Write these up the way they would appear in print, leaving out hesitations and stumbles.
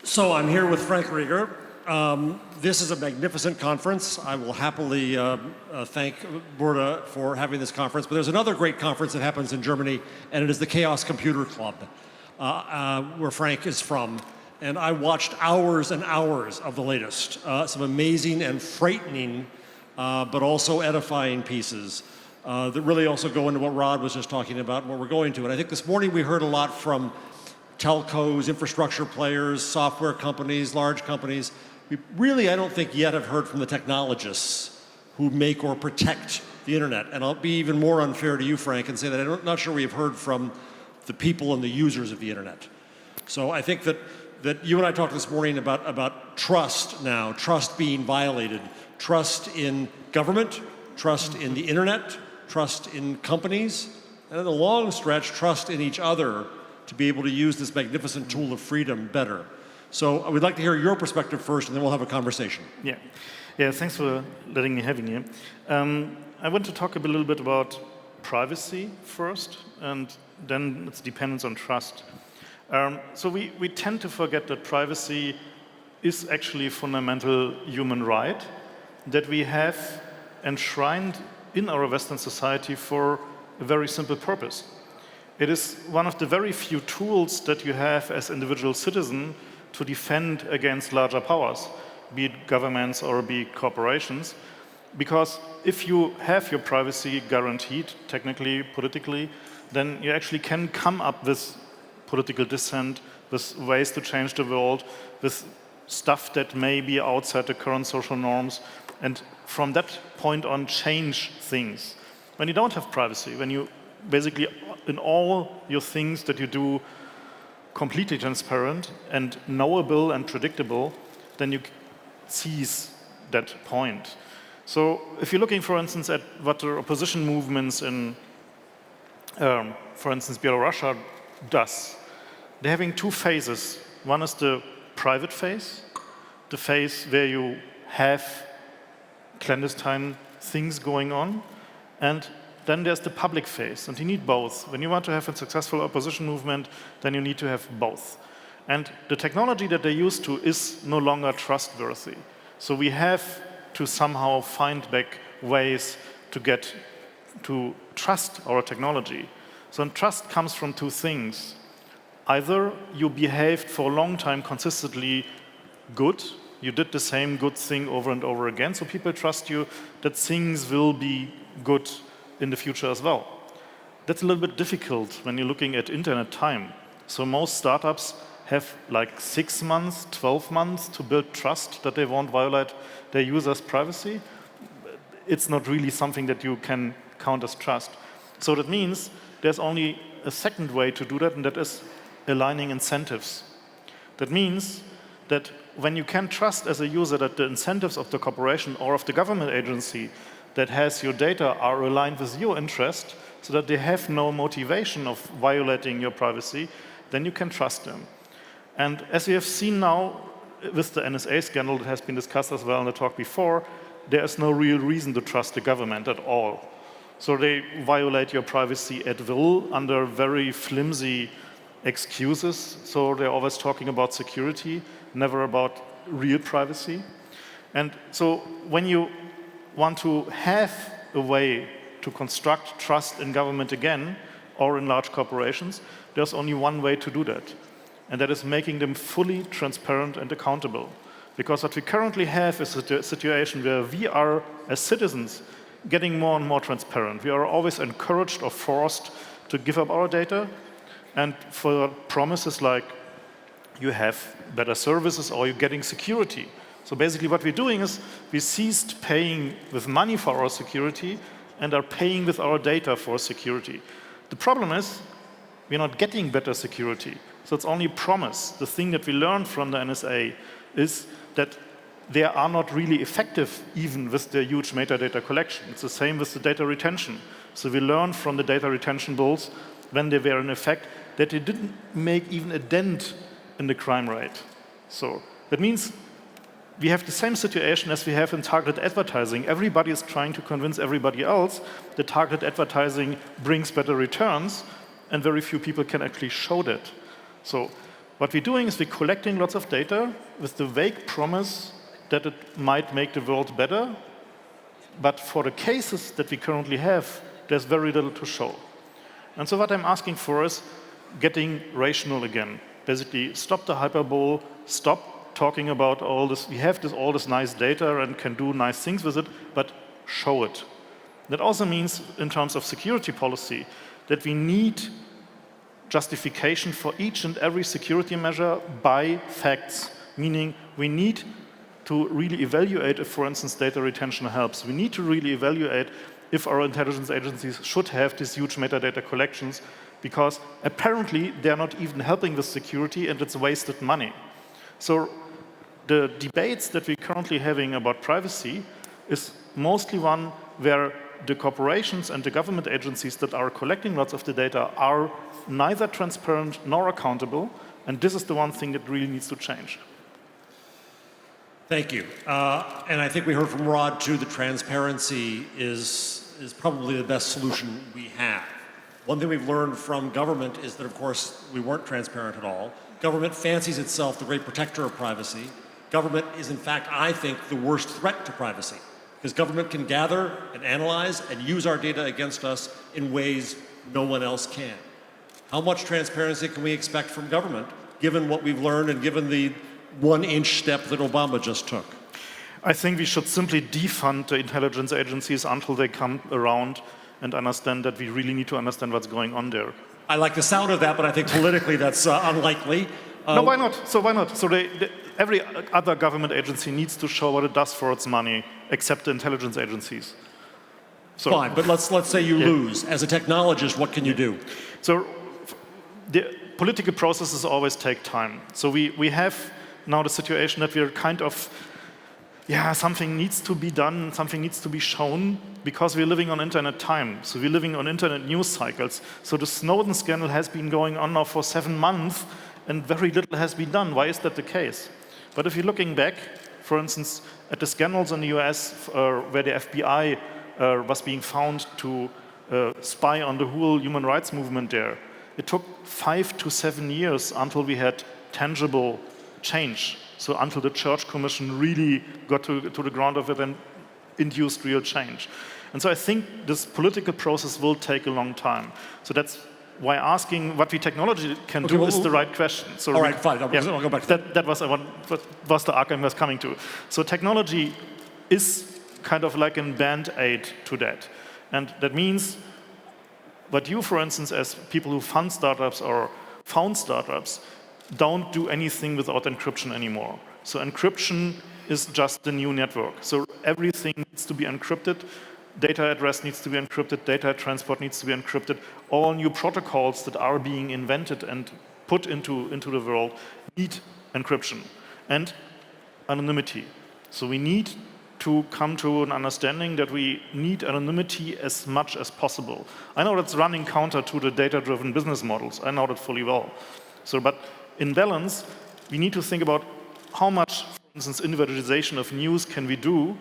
So I'm here with Frank Rieger. This is a magnificent conference. I will happily thank Burda for having this conference, but there's another great conference that happens in Germany, and it is the Chaos Computer Club, where Frank is from. And I watched hours and hours of the latest, some amazing and frightening, but also edifying pieces that really also go into what Rod was just talking about and what we're going to. And I think this morning we heard a lot from telcos, infrastructure players, software companies, large companies. We really, I don't think yet have heard from the technologists who make or protect the internet. And I'll be even more unfair to you, Frank, and say that I'm not sure we have heard from the people and the users of the internet. So I think that you and I talked this morning about trust now, trust being violated, trust in government, trust in the internet, trust in companies, and in the long stretch, trust in each other to be able to use this magnificent tool of freedom better. So I would like to hear your perspective first, and then we'll have a conversation. Yeah. Thanks for letting me have you here. I want to talk a little bit about privacy first, and then its dependence on trust. So we tend to forget that privacy is actually a fundamental human right that we have enshrined in our Western society for a very simple purpose. It is one of the very few tools that you have as individual citizen to defend against larger powers, be it governments or be it corporations. Because if you have your privacy guaranteed, technically, politically, then you actually can come up with political dissent, with ways to change the world, with stuff that may be outside the current social norms, and from that point on change things. When you don't have privacy, when you basically in all your things that you do completely transparent and knowable and predictable, then you seize that point. So if you're looking, for instance, at what the opposition movements in, for instance, Belarus does, they're having two phases. One is the private phase, the phase where you have clandestine things going on, and then there's the public phase, and you need both. When you want to have a successful opposition movement, then you need to have both. And the technology that they use to is no longer trustworthy. So we have to somehow find back ways to get to trust our technology. So trust comes from two things. Either you behaved for a long time consistently good, you did the same good thing over and over again, so people trust you that things will be good in the future as well. That's a little bit difficult when you're looking at internet time. So most startups have like 6 months, 12 months to build trust that they won't violate their users' privacy. It's not really something that you can count as trust. So that means there's only a second way to do that, and that is aligning incentives. That means that when you can trust as a user that the incentives of the corporation or of the government agency that has your data are aligned with your interest so that they have no motivation of violating your privacy, then you can trust them. And as we have seen now with the NSA scandal that has been discussed as well in the talk before, there is no real reason to trust the government at all. So they violate your privacy at will under very flimsy excuses. So they're always talking about security, never about real privacy. And so when you want to have a way to construct trust in government again, or in large corporations, there's only one way to do that. And that is making them fully transparent and accountable. Because what we currently have is a situation where we are, as citizens, getting more and more transparent. We are always encouraged or forced to give up our data, and for promises like you have better services or you're getting security. So basically what we're doing is we ceased paying with money for our security and are paying with our data for security. The problem is we're not getting better security. So it's only a promise. The thing that we learned from the NSA is that they are not really effective even with their huge metadata collection. It's the same with the data retention. So we learned from the data retention bills when they were in effect that they didn't make even a dent in the crime rate. So that means we have the same situation as we have in targeted advertising. Everybody is trying to convince everybody else that targeted advertising brings better returns, and very few people can actually show that. So What we're doing is we're collecting lots of data with the vague promise that it might make the world better. But for the cases that we currently have, there's very little to show. And so what I'm asking for is getting rational again. Basically, stop the hyperbole, stop talking about all this. We have all this nice data and can do nice things with it, but show it. That also means, in terms of security policy, that we need justification for each and every security measure by facts, meaning we need to really evaluate if, for instance, data retention helps. We need to really evaluate if our intelligence agencies should have these huge metadata collections, because apparently they're not even helping with security and it's wasted money. So the debates that we're currently having about privacy is mostly one where the corporations and the government agencies that are collecting lots of the data are neither transparent nor accountable, and this is the one thing that really needs to change. Thank you. And I think we heard from Rod, too, that transparency is probably the best solution we have. One thing we've learned from government is that, of course, we weren't transparent at all. Government fancies itself the great protector of privacy. Government is, in fact, I think, the worst threat to privacy, because government can gather and analyze and use our data against us in ways no one else can. How much transparency can we expect from government, given what we've learned and given the one-inch step that Obama just took? I think we should simply defund the intelligence agencies until they come around and understand that we really need to understand what's going on there. I like the sound of that, but I think politically that's unlikely. No, why not? So why not? So every other government agency needs to show what it does for its money, except the intelligence agencies. So, fine, but let's say you lose. As a technologist, what can you do? So the political processes always take time. So we have now the situation that we're kind of, something needs to be done, something needs to be shown, because we're living on internet time. So we're living on internet news cycles. So the Snowden scandal has been going on now for 7 months, and very little has been done. Why is that the case? But if you're looking back, for instance, at the scandals in the US where the FBI was being found to spy on the whole human rights movement there, it took 5 to 7 years until we had tangible change. So until the Church Commission really got to the ground of it and induced real change. And so I think this political process will take a long time. So that's why asking what technology can do is the right question. So all right, fine. I'll go back to that. That was the arc I was coming to. So technology is kind of like a band-aid to that. And that means what you, for instance, as people who fund startups or found startups, don't do anything without encryption anymore. So encryption is just the new network. So everything needs to be encrypted. Data address needs to be encrypted. Data transport needs to be encrypted. All new protocols that are being invented and put into the world need encryption and anonymity. So we need to come to an understanding that we need anonymity as much as possible. I know that's running counter to the data-driven business models. I know that fully well. So, but in balance, we need to think about how much, for instance, individualization of news can we do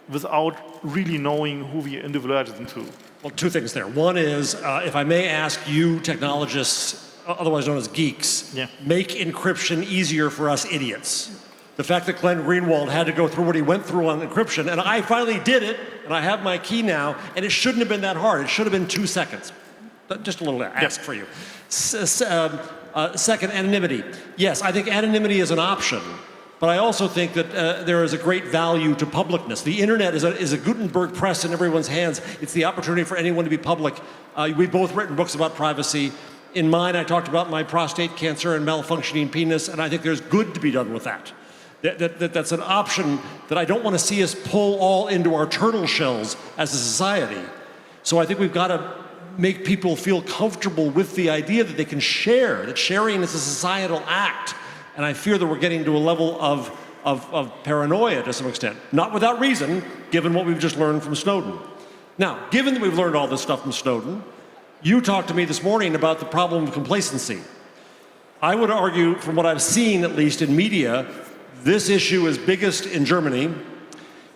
without really knowing who we individualize it into. Well, two things there. One is, if I may ask you technologists, otherwise known as geeks, make encryption easier for us idiots. The fact that Glenn Greenwald had to go through what he went through on encryption, and I finally did it, and I have my key now, and it shouldn't have been that hard. It should have been 2 seconds. Just a little ask for you. Second, anonymity. Yes, I think anonymity is an option, but I also think that there is a great value to publicness. The internet is a Gutenberg press in everyone's hands. It's the opportunity for anyone to be public. We've both written books about privacy. In mine, I talked about my prostate cancer and malfunctioning penis, and I think there's good to be done with that. That's an option that I don't want to see us pull all into our turtle shells as a society. So I think we've got to make people feel comfortable with the idea that they can share, that sharing is a societal act. And I fear that we're getting to a level of paranoia to some extent. Not without reason, given what we've just learned from Snowden. Now, given that we've learned all this stuff from Snowden, you talked to me this morning about the problem of complacency. I would argue, from what I've seen, at least in media, this issue is biggest in Germany.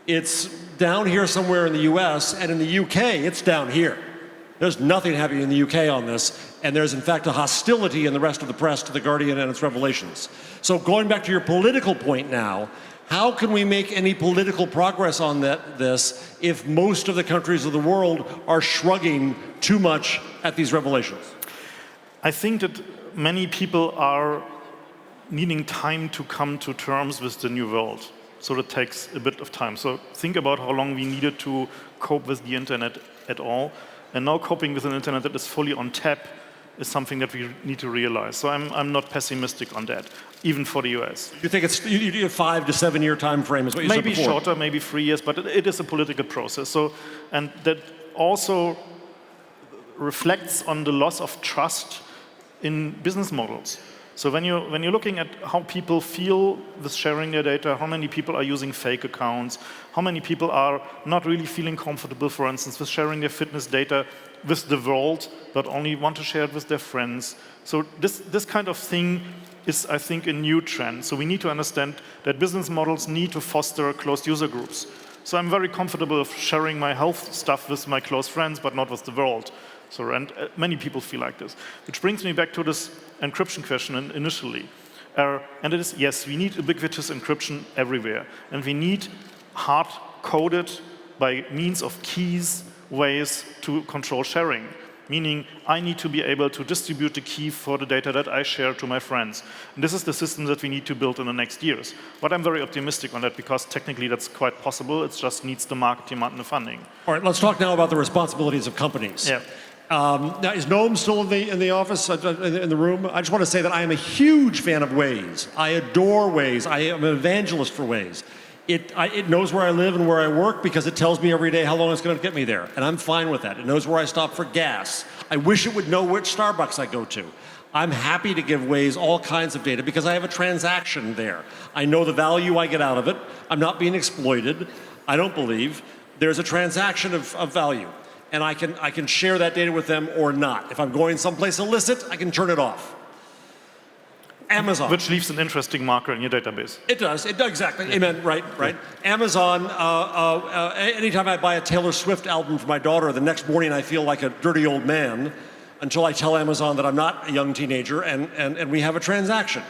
It's down here somewhere in the US, and in the UK, it's down here. There's nothing happening in the UK on this. And there's, in fact, a hostility in the rest of the press to The Guardian and its revelations. So going back to your political point now, how can we make any political progress on this if most of the countries of the world are shrugging too much at these revelations? I think that many people are needing time to come to terms with the new world. So that takes a bit of time. So think about how long we needed to cope with the internet at all. And now coping with an internet that is fully on tap is something that we need to realize. So I'm not pessimistic on that, even for the US. You think it's a 5 to 7 year time frame is what you said before? Maybe shorter, maybe 3 years, but it is a political process. So, and that also reflects on the loss of trust in business models. So when you're looking at how people feel with sharing their data, how many people are using fake accounts, how many people are not really feeling comfortable, for instance, with sharing their fitness data with the world, but only want to share it with their friends. So this kind of thing is, I think, a new trend. So we need to understand that business models need to foster closed user groups. So I'm very comfortable of sharing my health stuff with my close friends, but not with the world. So, and many people feel like this. Which brings me back to this encryption question initially. And it is, yes, we need ubiquitous encryption everywhere. And we need hard-coded, by means of keys, ways to control sharing. Meaning, I need to be able to distribute the key for the data that I share to my friends. And this is the system that we need to build in the next years. But I'm very optimistic on that, because technically that's quite possible. It just needs the market demand and the funding. All right, let's talk now about the responsibilities of companies. Yeah. Now, is Noam still in the office, in the room? I just want to say that I am a huge fan of Waze. I adore Waze. I am an evangelist for Waze. It knows where I live and where I work because it tells me every day how long it's going to get me there. And I'm fine with that. It knows where I stop for gas. I wish it would know which Starbucks I go to. I'm happy to give Waze all kinds of data because I have a transaction there. I know the value I get out of it. I'm not being exploited. I don't believe. There's a transaction of value. And I can share that data with them or not. If I'm going someplace illicit, I can turn it off. Amazon. Which leaves an interesting marker in your database. It does, exactly. Yeah. Amen, right. Yeah. Amazon, anytime I buy a Taylor Swift album for my daughter, the next morning I feel like a dirty old man until I tell Amazon that I'm not a young teenager and we have a transaction.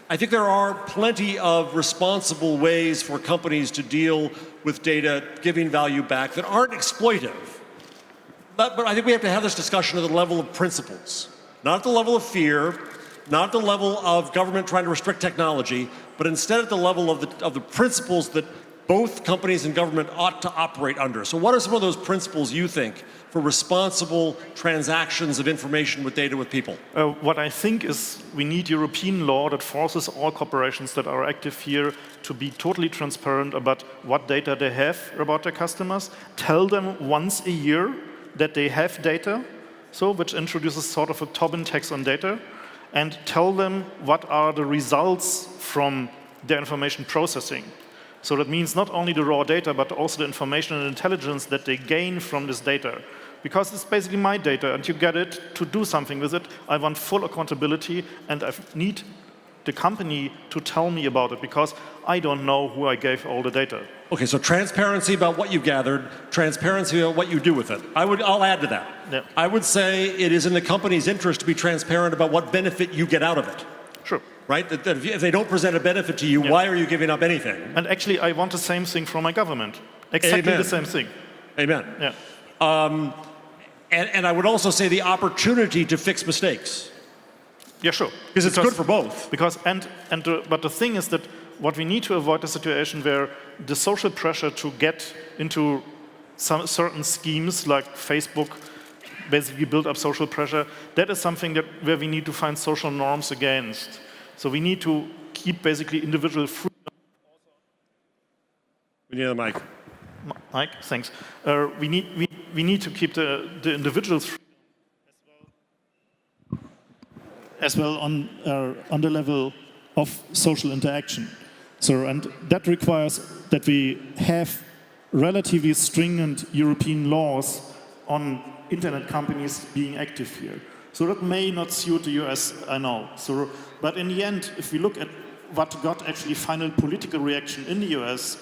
I think there are plenty of responsible ways for companies to deal with data, giving value back that aren't exploitive. But I think we have to have this discussion at the level of principles, not at the level of fear, not at the level of government trying to restrict technology, but instead at the level of the principles that both companies and government ought to operate under. So what are some of those principles you think for responsible transactions of information with data with people? What I think is we need European law that forces all corporations that are active here to be totally transparent about what data they have about their customers, tell them once a year that they have data, so which introduces sort of a Tobin tax on data, and tell them what are the results from their information processing. So that means not only the raw data, but also the information and intelligence that they gain from this data. Because it's basically my data, and you get it to do something with it. I want full accountability, and I need the company to tell me about it, because I don't know who I gave all the data. Okay, so transparency about what you've gathered, transparency about what you do with it. I'll add to that. Yeah. I would say it is in the company's interest to be transparent about what benefit you get out of it. Sure. Right? That if they don't present a benefit to you, why are you giving up anything? And actually, I want the same thing from my government. Exactly Amen. the same thing. Amen. Yeah. And I would also say the opportunity to fix mistakes. Yeah, sure. Because it's good for both. Because but the thing is that what we need to avoid a situation where the social pressure to get into some certain schemes like Facebook basically build up social pressure, that is something where we need to find social norms against. So we need to keep basically individual freedom. We need a mic. Mike, thanks. We need to keep the individual's freedom as well on the level of social interaction. So, and that requires that we have relatively stringent European laws on internet companies being active here. So that may not suit the US, I know. So, but in the end, if we look at what got actually final political reaction in the US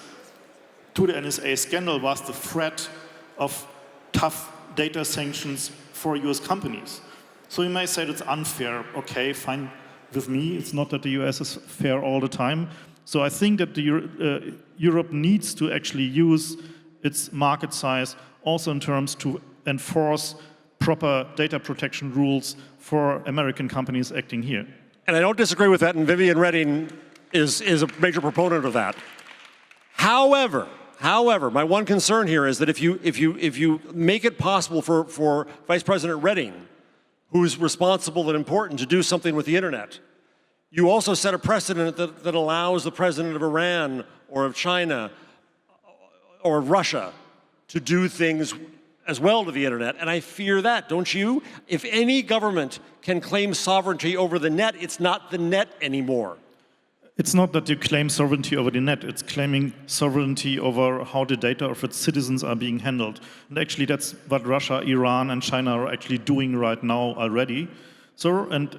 to the NSA scandal was the threat of tough data sanctions for US companies. So you may say that's unfair. Okay, fine with me. It's not that the US is fair all the time. So I think that Europe needs to actually use its market size also in terms to enforce proper data protection rules for American companies acting here. And I don't disagree with that, and Vivian Redding is a major proponent of that. However, my one concern here is that if you make it possible for Vice President Redding, who's responsible and important, to do something with the internet, you also set a precedent that allows the president of Iran or of China or Russia to do things as well to the internet, and I fear that, don't you? If any government can claim sovereignty over the net, it's not the net anymore. It's not that you claim sovereignty over the net, it's claiming sovereignty over how the data of its citizens are being handled. And actually that's what Russia, Iran and China are actually doing right now already. So, and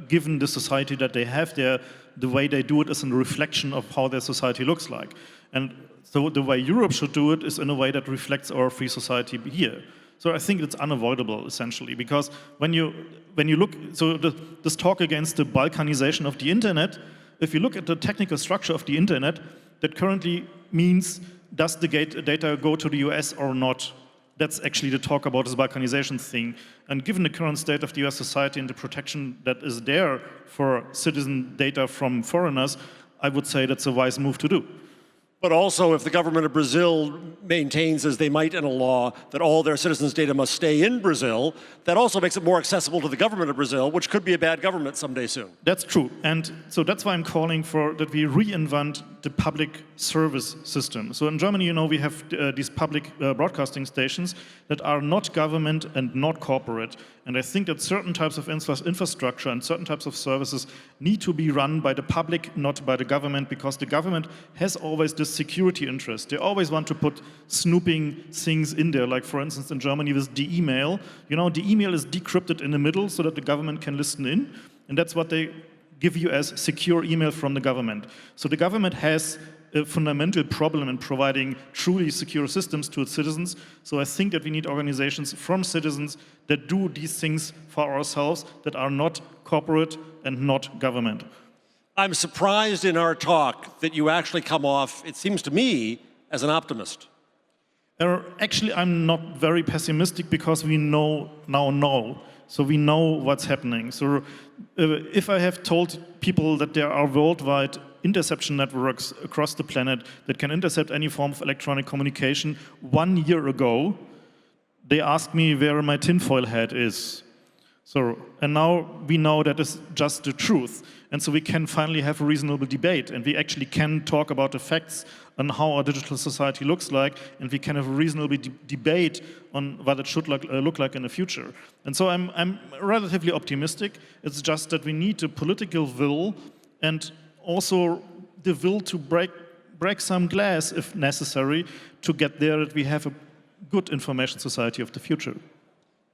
given the society that they have there, the way they do it is a reflection of how their society looks like. And so the way Europe should do it is in a way that reflects our free society here. So I think it's unavoidable, essentially, because when you look, so this talk against the Balkanization of the internet, if you look at the technical structure of the internet, that currently means, does the data go to the US or not? That's actually the talk about this Balkanization thing. And given the current state of the US society and the protection that is there for citizen data from foreigners, I would say that's a wise move to do. But also, if the government of Brazil maintains, as they might in a law, that all their citizens' data must stay in Brazil, that also makes it more accessible to the government of Brazil, which could be a bad government someday soon. That's true. And so that's why I'm calling for that we reinvent the public service system. So in Germany, you know, we have these public broadcasting stations that are not government and not corporate. And I think that certain types of infrastructure and certain types of services need to be run by the public, not by the government, because the government has always this security interest. They always want to put snooping things in there, like for instance in Germany with the email. You know, the email is decrypted in the middle so that the government can listen in, and that's what they give you as secure email from the government. So the government has a fundamental problem in providing truly secure systems to its citizens. So I think that we need organizations from citizens that do these things for ourselves, that are not corporate and not government. I'm surprised in our talk that you actually come off, it seems to me, as an optimist. Actually, I'm not very pessimistic because we now know. So we know what's happening. So if I have told people that there are worldwide interception networks across the planet that can intercept any form of electronic communication 1 year ago, they asked me where my tinfoil hat is. So, and now we know that is just the truth. And so we can finally have a reasonable debate, and we actually can talk about the facts on how our digital society looks like, and we can have a reasonable debate on what it should look like in the future. And so I'm relatively optimistic. It's just that we need the political will and also the will to break some glass, if necessary, to get there, that we have a good information society of the future.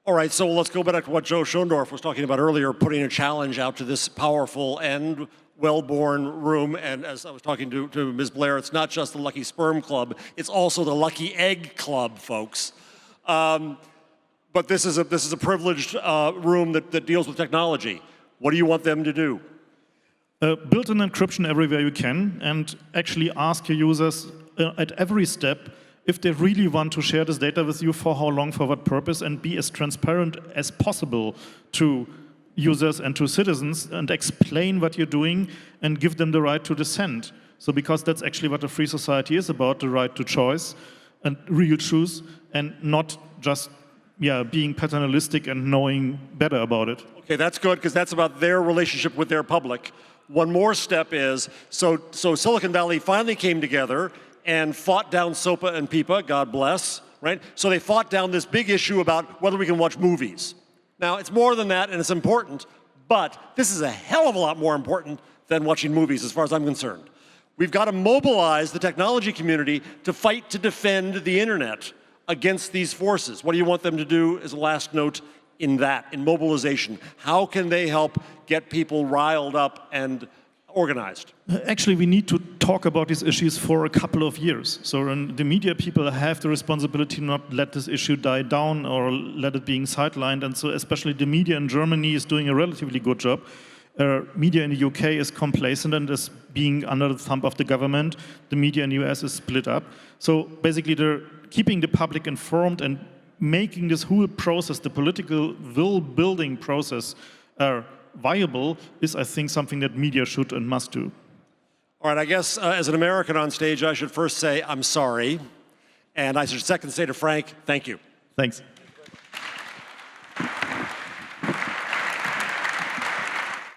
All right, so let's go back to what Joe Schoendorf was talking about earlier, putting a challenge out to this powerful and well-born room. And as I was talking to Ms. Blair, it's not just the Lucky Sperm Club, it's also the Lucky Egg Club, folks. But this is a privileged room that deals with technology. What do you want them to do? Build an encryption everywhere you can, and actually ask your users at every step if they really want to share this data with you, for how long, for what purpose, and be as transparent as possible to users and to citizens, and explain what you're doing and give them the right to dissent. So because that's actually what a free society is about, the right to choice and real choose, and not just being paternalistic and knowing better about it. Okay, that's good, because that's about their relationship with their public. One more step is, so Silicon Valley finally came together and fought down SOPA and PIPA, God bless, right? So they fought down this big issue about whether we can watch movies. Now, it's more than that, and it's important, but this is a hell of a lot more important than watching movies, as far as I'm concerned. We've got to mobilize the technology community to fight to defend the internet against these forces. What do you want them to do as a last note in that, in mobilization? How can they help get people riled up and organized? Actually, we need to talk about these issues for a couple of years. So the media people have the responsibility to not let this issue die down or let it being sidelined. And so especially the media in Germany is doing a relatively good job. Media in the UK is complacent and is being under the thumb of the government. The media in the US is split up. So basically they're keeping the public informed and making this whole process, the political will-building process, viable is, I think, something that media should and must do. All right, I guess as an American on stage, I should first say I'm sorry. And I should second say to Frank, thank you. Thanks.